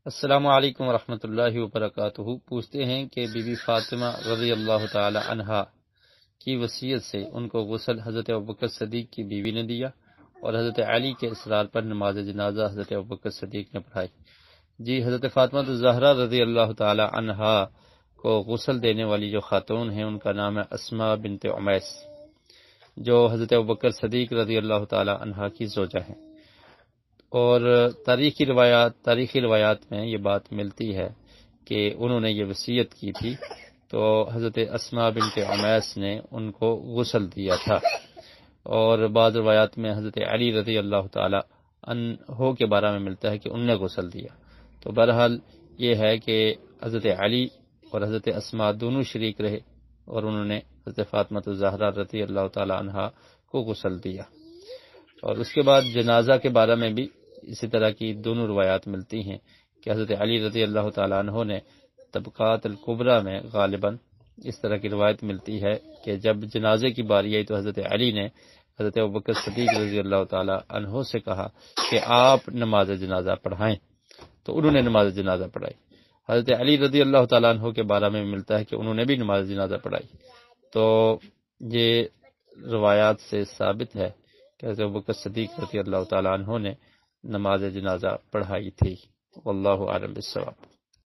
السلام علیکم ورحمۃ اللہ وبرکاتہ۔ پوچھتے ہیں کہ بی بی فاطمہ رضی اللہ تعالی عنہا کی وصیت سے ان کو غسل حضرت ابوبکر صدیق کی بیوی نے دیا اور حضرت علی کے اصرار پر نماز جنازہ حضرت ابوبکر صدیق نے پڑھائی۔ جی، حضرت فاطمہ الزہرا رضی اللہ تعالی عنہا کو غسل دینے والی جو خاتون ہیں ان کا نام ہے اسماء بنت عمیس، جو حضرت ابوبکر صدیق رضی اللہ تعالی عنہا کی زوجہ ہیں۔ اور تاریخی روایات میں یہ بات ملتی ہے کہ انہوں نے یہ وصیت کی تھی تو حضرت اسماء بنت عمیس نے ان کو غسل دیا تھا، اور بعض روایات میں حضرت علی رضی اللہ تعالی عنہ کے بارے میں ملتا ہے کہ ان نے غسل دیا۔ تو بہرحال یہ ہے کہ حضرت علی اور حضرت اسماء دونوں شریک رہے اور انہوں نے حضرت فاطمہ الزہرا رضی اللہ تعالی عنہا کو غسل دیا۔ اور اس کے بعد جنازہ کے بارے میں بھی اسی طرح کی دونوں روایات ملتی ہیں کہ حضرت علی رضی اللہ تعالیٰ عنہ نے طبقات الکبریٰ میں غالباً اس طرح کی روایت ملتی ہے کہ جب جنازے کی باری آئی تو حضرت علی نے حضرت ابوبکر صدیق رضی اللہ تعالیٰ عنہ سے کہا کہ آپ نماز جنازہ پڑھائیں، تو انہوں نے نماز جنازہ پڑھائی۔ حضرت علی رضی اللہ تعالیٰ عنہ کے بارے میں ملتا ہے کہ انہوں نے بھی نماز جنازہ پڑھائی۔ تو یہ روایات سے ثابت ہے کہ حضرت ابوبکر صدیق رضی اللہ تعالیٰ عنہ نے نماز جنازہ پڑھائی تھی۔ واللہ اعلم بالصواب۔